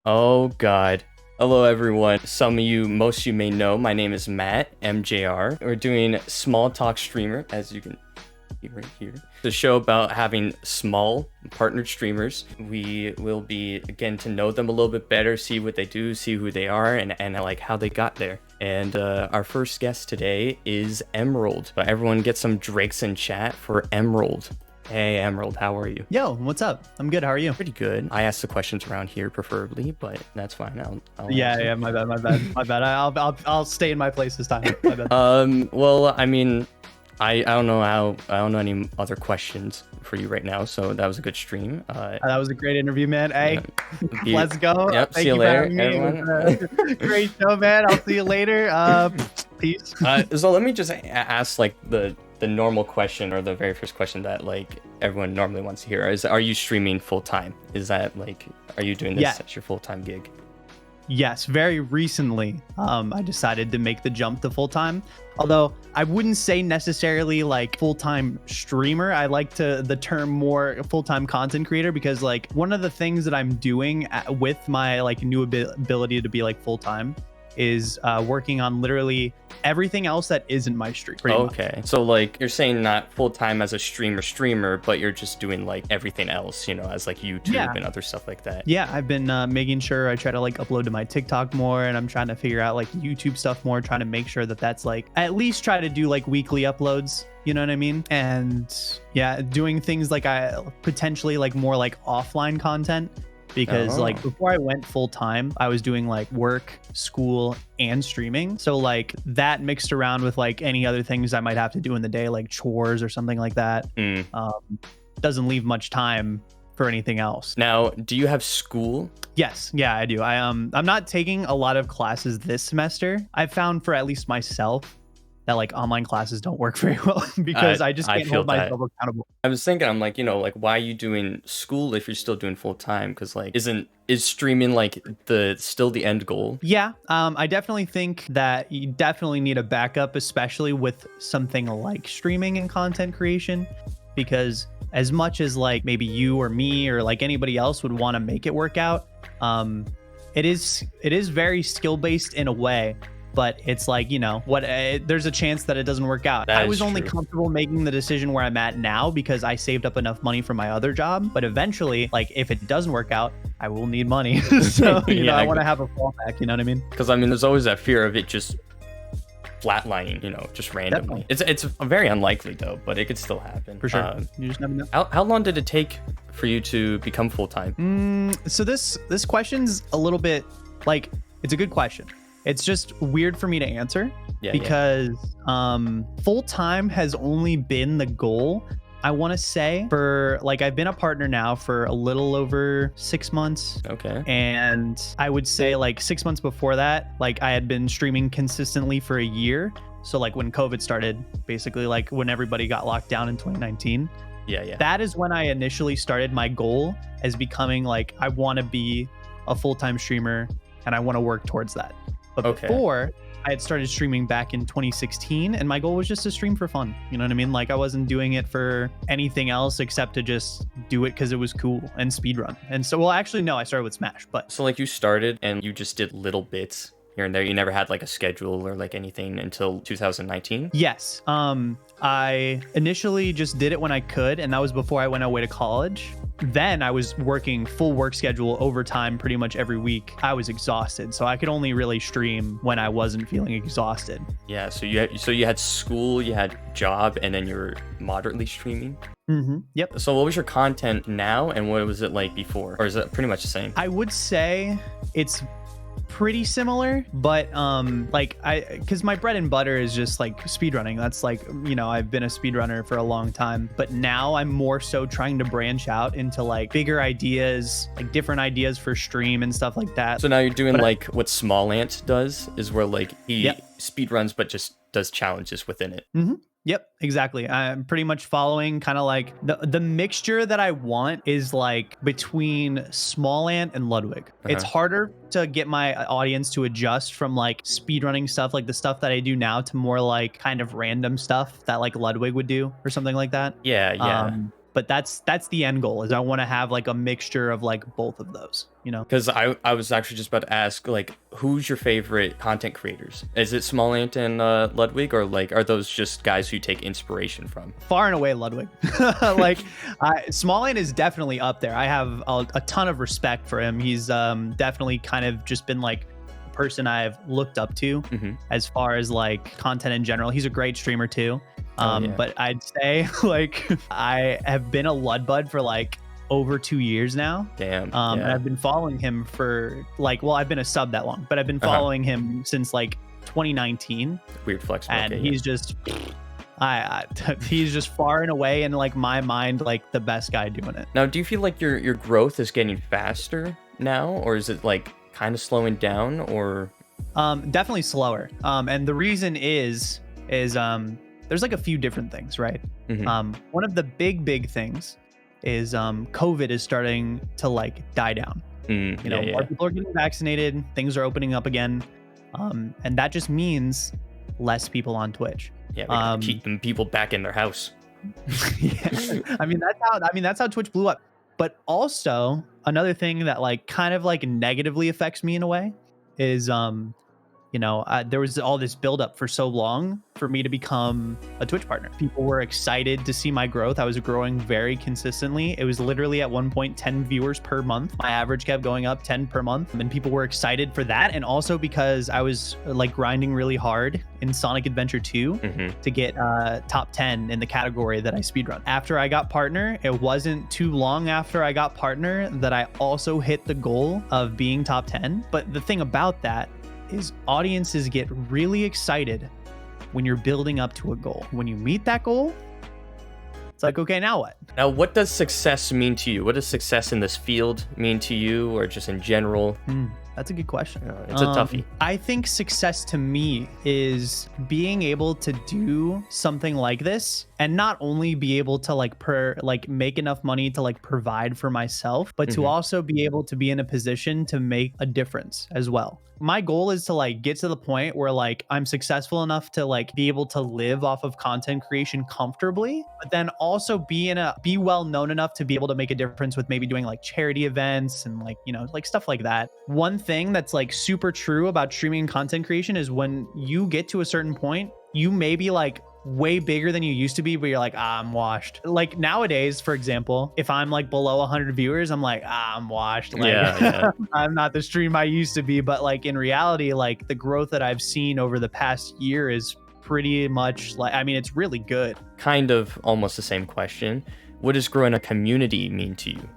Oh God. Hello everyone. Most of you may know, my name is matteMJR. We're doing Small Talk Streamer, as you can see right here. The show about having small partnered streamers. We will be getting to know them a little bit better, see what they do, see who they are, and like how they got there. And our first guest today is Emerldd. Everyone get some drakes in chat for Emerldd. Hey Emerldd, how are you? Yo, what's up? I'm good. How are you? Pretty good. I ask the questions around here preferably, but that's fine. I'll Yeah, my bad. I'll stay in my place this time. My bad. Well, I mean, I don't know any other questions for you right now, so that was a good stream. That was a great interview, man. Hey, yeah. let's go. Yep. Thank See you later, everyone. Great show, man. I'll see you later. Peace. So let me just ask like the normal question, or the very first question that like everyone normally wants to hear is, are you streaming full time? Is that like, are you doing this as your full-time gig? Yes, very recently I decided to make the jump to full-time, although I wouldn't say necessarily like full-time streamer. I like the term more full-time content creator, because like one of the things that I'm doing with my like new ability to be like full-time is working on literally everything else that isn't my stream. Okay, so like you're saying not full-time as a streamer, but you're just doing like everything else, you know, as like YouTube and other stuff like that. Yeah, I've been making sure I try to like upload to my TikTok more, and I'm trying to figure out like YouTube stuff more, trying to make sure that that's like at least try to do like weekly uploads, you know what I mean? And yeah, doing things like I potentially like more like offline content, because like before I went full time, I was doing like work, school, and streaming. So like that mixed around with like any other things I might have to do in the day, like chores or something like that, doesn't leave much time for anything else. Now, do you have school? Yes, yeah, I do. I'm not taking a lot of classes this semester. I've found for at least myself that like online classes don't work very well, because I just can't hold myself accountable. I was thinking, I'm like, you know, like, why are you doing school if you're still doing full time? Because like, is streaming like still the end goal? Yeah, I definitely think that you definitely need a backup, especially with something like streaming and content creation, because as much as like maybe you or me or like anybody else would want to make it work out, it is very skill based in a way. But it's like, you know, there's a chance that it doesn't work out. I was only comfortable making the decision where I'm at now because I saved up enough money for my other job. But eventually, like if it doesn't work out, I will need money. So, you know, I want to have a fallback, you know what I mean? Because I mean, there's always that fear of it just flatlining, you know, just randomly. Definitely. It's very unlikely though, but it could still happen. For sure. You just never know. How long did it take for you to become full-time? So this question's a little bit like, it's a good question. It's just weird for me to answer because full-time has only been the goal, I want to say, for like, I've been a partner now for a little over 6 months. Okay. And I would say like 6 months before that, like I had been streaming consistently for a year. So like when COVID started, basically like when everybody got locked down in 2019. Yeah. That is when I initially started my goal as becoming like, I want to be a full-time streamer and I want to work towards that. But before, I had started streaming back in 2016, and my goal was just to stream for fun. You know what I mean? Like I wasn't doing it for anything else except to just do it because it was cool and speedrun. And so, well, actually, no, I started with Smash. But so like you started and you just did little bits here and there. You never had like a schedule or like anything until 2019? Yes. I initially just did it when I could, and that was before I went away to college. Then I was working full work schedule overtime pretty much every week. I was exhausted, so I could only really stream when I wasn't feeling exhausted. Yeah, so you had school, you had job, and then you were moderately streaming? Yep. So what was your content now, and what was it like before? Or is it pretty much the same? I would say it's pretty similar, but because my bread and butter is just like speedrunning. That's like, you know, I've been a speedrunner for a long time, but now I'm more so trying to branch out into like bigger ideas, like different ideas for stream and stuff like that. So now you're doing like what Small Ant does, is where like he speedruns but just does challenges within it. Yep, exactly. I'm pretty much following kind of like the mixture that I want is like between Small Ant and Ludwig. It's harder to get my audience to adjust from like speedrunning stuff, like the stuff that I do now, to more like kind of random stuff that like Ludwig would do or something like that. Yeah. But that's the end goal, is I want to have like a mixture of like both of those, you know? Because I was actually just about to ask, like, who's your favorite content creators? Is it SmallAnt and Ludwig, or like are those just guys who you take inspiration from? Far and away Ludwig. Like SmallAnt is definitely up there. I have a ton of respect for him. He's definitely kind of just been like a person I've looked up to as far as like content in general. He's a great streamer too. But I'd say like I have been a Ludbud for like over 2 years now. Damn. And I've been following him for like, well, I've been a sub that long, but I've been following him since like 2019. Weird flex. And he's just, he's just far and away in like my mind, like the best guy doing it. Now, do you feel like your growth is getting faster now, or is it like kind of slowing down, or? Definitely slower. And the reason is there's like a few different things, right? One of the big things is COVID is starting to like die down. More people are getting vaccinated, things are opening up again, and that just means less people on Twitch. Yeah, we gotta keep them people back in their house. Yeah. I mean that's how Twitch blew up. But also another thing that like kind of like negatively affects me in a way is there was all this buildup for so long for me to become a Twitch partner. People were excited to see my growth. I was growing very consistently. It was literally at one point 10 viewers per month. My average kept going up 10 per month, and people were excited for that. And also because I was like grinding really hard in Sonic Adventure 2 to get top 10 in the category that I speedrun. After I got partner, it wasn't too long after I got partner that I also hit the goal of being top 10. But the thing about that is audiences get really excited when you're building up to a goal. When you meet that goal, it's like, okay, now what? Now, what does success mean to you? What does success in this field mean to you, or just in general? That's a good question. It's a toughie. I think success to me is being able to do something like this and not only be able to like make enough money to like provide for myself, but to also be able to be in a position to make a difference as well. My goal is to like get to the point where like I'm successful enough to like be able to live off of content creation comfortably, but then also be well known enough to be able to make a difference with maybe doing like charity events and like, like stuff like that. One thing that's like super true about streaming and content creation is when you get to a certain point, you may be like way bigger than you used to be, but you're like, I'm washed. Like nowadays, for example, if I'm like below 100 viewers, I'm like, I'm washed. Like, I'm not the stream I used to be. But like in reality, like the growth that I've seen over the past year is pretty much like, I mean, it's really good. Kind of almost the same question. What does growing a community mean to you?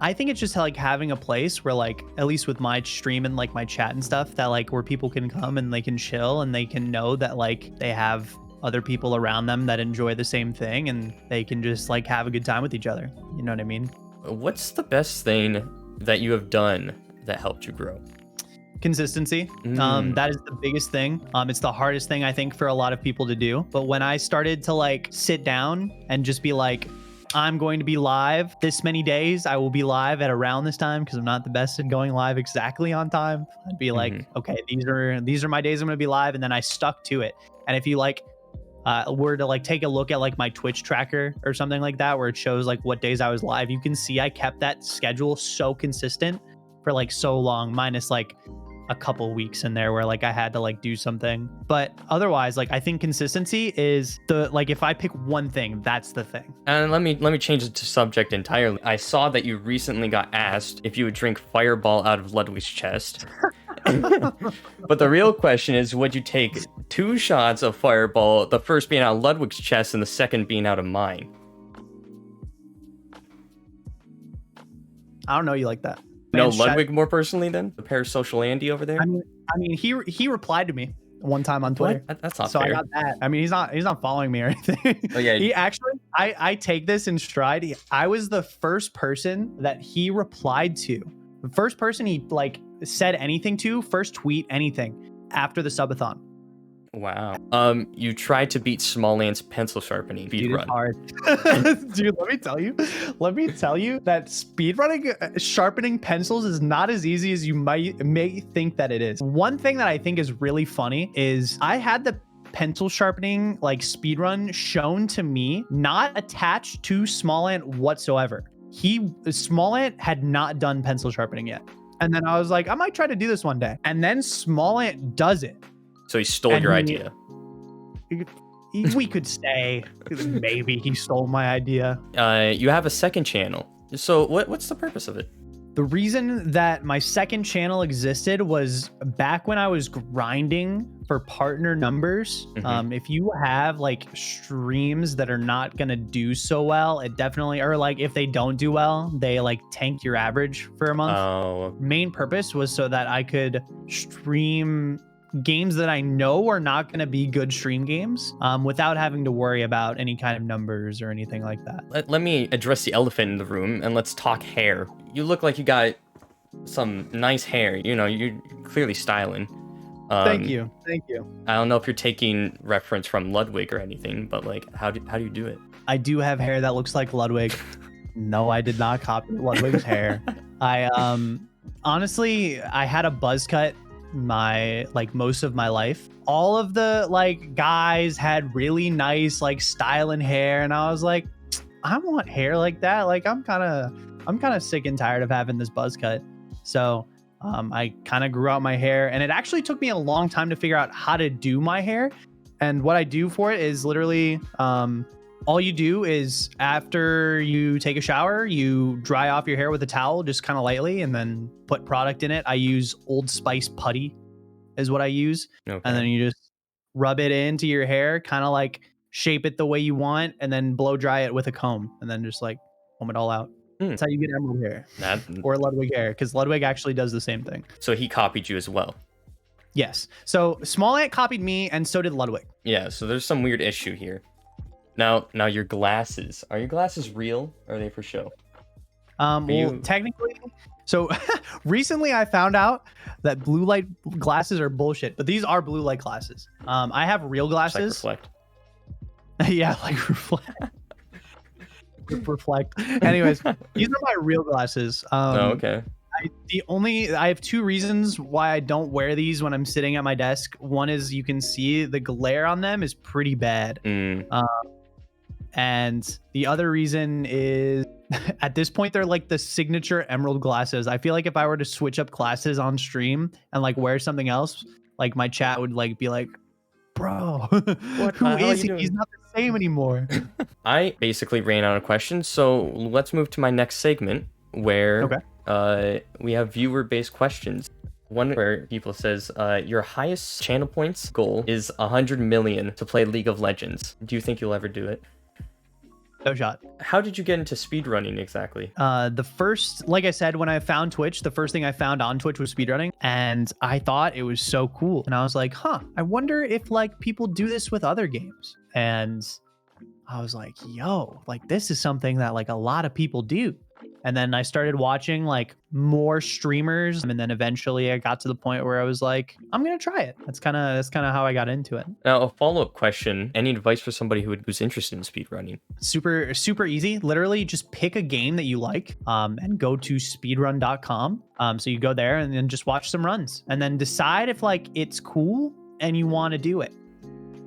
I think it's just like having a place where like, at least with my stream and like my chat and stuff, that like where people can come and they can chill and they can know that like they have other people around them that enjoy the same thing and they can just like have a good time with each other. You know what I mean? What's the best thing that you have done that helped you grow? Consistency. That is the biggest thing. It's the hardest thing I think for a lot of people to do. But when I started to like sit down and just be like, I'm going to be live this many days. I will be live at around this time because I'm not the best at going live exactly on time. I'd be like, okay, these are my days I'm going to be live. And then I stuck to it. And if you like were to like take a look at like my Twitch tracker or something like that, where it shows like what days I was live, you can see I kept that schedule so consistent for like so long, minus like a couple weeks in there where like I had to like do something. But otherwise, like I think consistency is the, like if I pick one thing, that's the thing. And let me change it to subject entirely. I saw that you recently got asked if you would drink Fireball out of Ludwig's chest. But the real question is, would you take 2 shots of Fireball, the first being out of Ludwig's chest and the second being out of mine? I don't know you like that. No, Ludwig more personally than the parasocial Andy over there. I mean, he replied to me one time on Twitter. That's not so fair. I got that. I mean, he's not following me or anything. Oh yeah. He actually, I take this in stride. I was the first person that he replied to. The first person he like said anything to, first tweet anything after the subathon. Wow. You tried to beat SmallAnt's pencil sharpening speedrun. Hard. Dude, let me tell you that speedrunning sharpening pencils is not as easy as you may think that it is. One thing that I think is really funny is I had the pencil sharpening like speedrun shown to me, not attached to Small whatsoever. Small had not done pencil sharpening yet. And then I was like, I might try to do this one day. And then Small does it. So he stole your idea. We could say maybe he stole my idea. You have a second channel. So what's the purpose of it? The reason that my second channel existed was back when I was grinding for partner numbers. If you have like streams that are not going to do so well, it definitely, or like if they don't do well, they like tank your average for a month. Oh. Main purpose was so that I could stream games that I know are not going to be good stream games without having to worry about any kind of numbers or anything like that. Let me address the elephant in the room and let's talk hair. You look like you got some nice hair. You know, you're clearly styling. Thank you. I don't know if you're taking reference from Ludwig or anything, but like, how do you do it? I do have hair that looks like Ludwig. No, I did not copy Ludwig's hair. I honestly, I had a buzz cut most of my life. All of the like guys had really nice like styling hair, and I was like, I want hair like that. Like I'm kind of sick and tired of having this buzz cut. So I kind of grew out my hair, and it actually took me a long time to figure out how to do my hair. And what I do for it is literally all you do is after you take a shower, you dry off your hair with a towel just kind of lightly and then put product in it. I use Old Spice putty is what I use. Okay. And then you just rub it into your hair, kind of like shape it the way you want, and then blow dry it with a comb, and then just like comb it all out. That's how you get Emerldd hair or Ludwig hair, because Ludwig actually does the same thing. So he copied you as well. Yes. So Small Ant copied me, and so did Ludwig. Yeah. So there's some weird issue here. Now your glasses. Are your glasses real or are they for show? Technically, so recently I found out that blue light glasses are bullshit, but these are blue light glasses. I have real glasses. Like reflect. Yeah, like reflect. Reflect. Anyways, these are my real glasses. Okay. I have two reasons why I don't wear these when I'm sitting at my desk. One is you can see the glare on them is pretty bad. And the other reason is at this point, they're like the signature Emerldd glasses. I feel like if I were to switch up glasses on stream and like wear something else, like my chat would like be like, bro, who is he? He's not the same anymore. I basically ran out of questions. So let's move to my next segment where we have viewer-based questions. One where people says, your highest channel points goal is 100 million to play League of Legends. Do you think you'll ever do it? No shot. How did you get into speedrunning exactly? Like I said, when I found Twitch, the first thing I found on Twitch was speedrunning, and I thought it was so cool. And I was like, I wonder if like people do this with other games. And I was like, yo, like this is something that like a lot of people do. And then I started watching like more streamers, and then eventually I got to the point where I was like, I'm gonna try it. That's kind of how I got into it. Now, a follow-up question: any advice for somebody who's interested in speedrunning? Super easy. Literally, just pick a game that you like, and go to speedrun.com. So you go there and then just watch some runs, and then decide if like it's cool and you want to do it.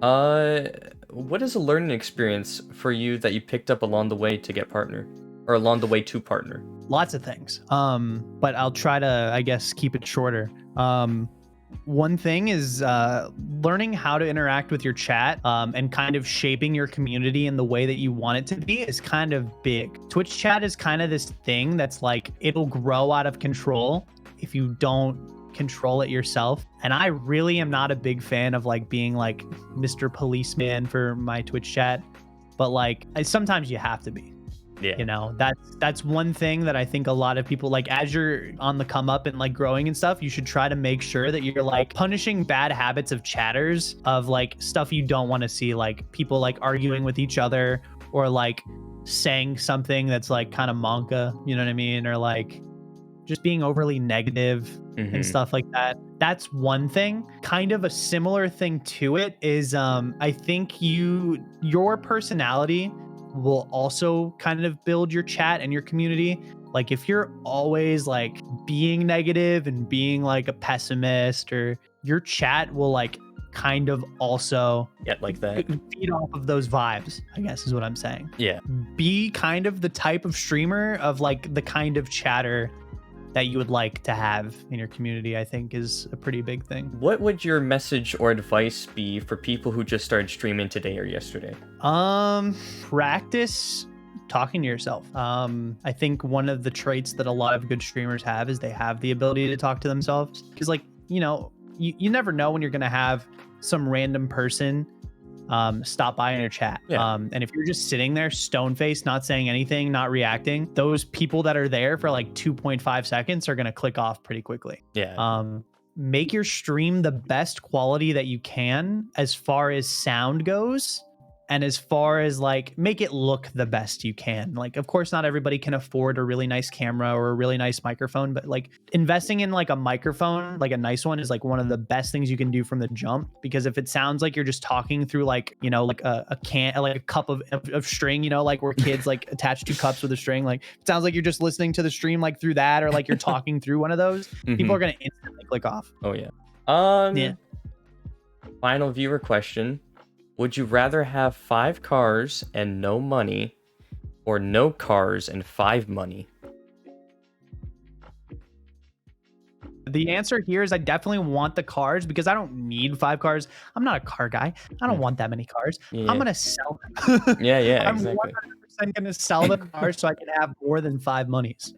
What is a learning experience for you that you picked up along the way to get partner? Or along the way to partner? Lots of things. But I'll try to, I guess, keep it shorter. One thing is learning how to interact with your chat and kind of shaping your community in the way that you want it to be is kind of big. Twitch chat is kind of this thing that's like, it'll grow out of control if you don't control it yourself. And I really am not a big fan of like being like Mr. Policeman for my Twitch chat. But like, sometimes you have to be. Yeah. You know, that's one thing that I think a lot of people like, as you're on the come up and like growing and stuff, you should try to make sure that you're like punishing bad habits of chatters, of like stuff you don't want to see, like people like arguing with each other or like saying something that's like kind of monka, you know what I mean? Or like just being overly negative and stuff like that. That's one thing. Kind of a similar thing to it is I think your personality will also kind of build your chat and your community. Like if you're always like being negative and being like a pessimist, or your chat will like kind of also Get like that. feed off of those vibes, I guess is what I'm saying. Yeah. Be kind of the type of streamer of like the kind of chatter that you would like to have in your community, I think is a pretty big thing. What would your message or advice be for people who just started streaming today or yesterday? Practice talking to yourself. I think one of the traits that a lot of good streamers have is they have the ability to talk to themselves. Because like, you know, you never know when you're going to have some random person stop by in your chat. Yeah. And if you're just sitting there stone faced, not saying anything, not reacting, those people that are there for like 2.5 seconds are going to click off pretty quickly. Yeah. Make your stream the best quality that you can as far as sound goes. And as far as like, make it look the best you can. Like, of course, not everybody can afford a really nice camera or a really nice microphone, but like investing in like a microphone, like a nice one, is like one of the best things you can do from the jump. Because if it sounds like you're just talking through like, you know, like a can, like a cup of string, you know, like where kids like attach 2 cups with a string, like it sounds like you're just listening to the stream like through that, or like you're talking through one of those, people are going to instantly click off. Oh yeah. Yeah. Final viewer question. Would you rather have 5 cars and no money, or no cars and 5 money? The answer here is I definitely want the cars because I don't need 5 cars. I'm not a car guy. I don't want that many cars. Yeah. I'm going to sell them. Yeah, I'm exactly. 100% going to sell the cars so I can have more than 5 monies.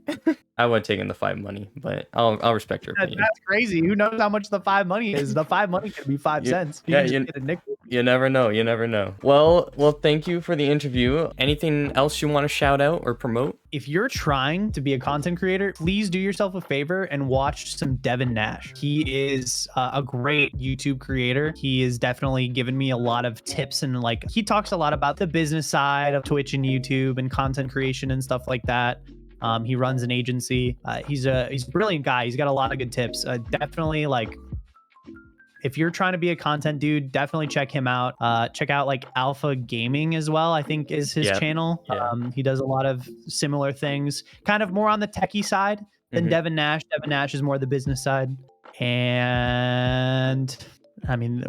I would have taken the 5 money, but I'll respect your opinion. That's crazy. Who knows how much the 5 money is? The 5 money could be 5 cents. You can just get a nickel. You never know. You never know. Well, thank you for the interview. Anything else you want to shout out or promote? If you're trying to be a content creator, please do yourself a favor and watch some Devin Nash. He is a great YouTube creator. He has definitely given me a lot of tips, and like he talks a lot about the business side of Twitch and YouTube and content creation and stuff like that. He runs an agency. He's a brilliant guy. He's got a lot of good tips. Definitely, like, if you're trying to be a content dude, definitely check him out. Check out like Alpha Gaming as well, I think is his channel. Yeah. He does a lot of similar things, kind of more on the techie side than Devin Nash. Devin Nash is more the business side. And I mean,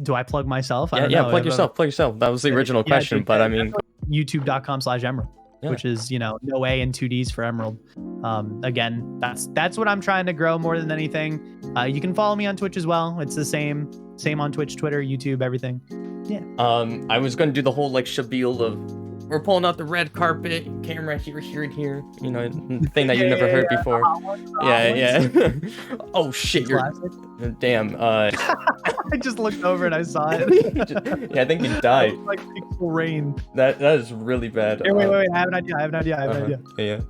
do I plug myself? I don't know. Plug yourself. Plug yourself. That was the original question, but I mean, youtube.com/Emerldd. Yeah. Which is, you know, no A and 2 Ds for Emerldd. Again, that's what I'm trying to grow more than anything. You can follow me on Twitch as well. It's the same on Twitch, Twitter, YouTube, everything. Yeah. I was going to do the whole like spiel of we're pulling out the red carpet, camera here, here, and here. You know, thing that you've never heard before. Yeah. Oh shit! Damn. I just looked over and I saw it. Yeah, I think you died. Like pixel rain. That is really bad. Hey, wait. I have an idea. Yeah.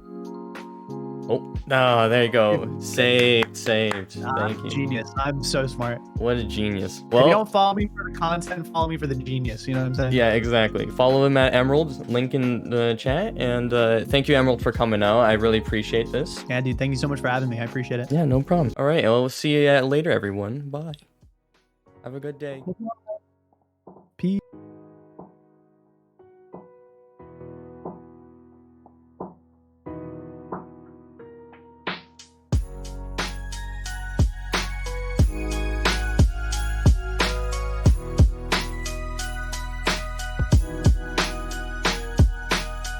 Oh, no, there you go. Saved. Thank you. Genius. I'm so smart. What a genius. Well, if you don't follow me for the content, follow me for the genius. You know what I'm saying? Yeah, exactly. Follow him at Emerldd, link in the chat. And thank you, Emerldd, for coming out. I really appreciate this. Yeah, dude, thank you so much for having me. I appreciate it. Yeah, no problem. All right, well, we'll see you later, everyone. Bye. Have a good day. Peace.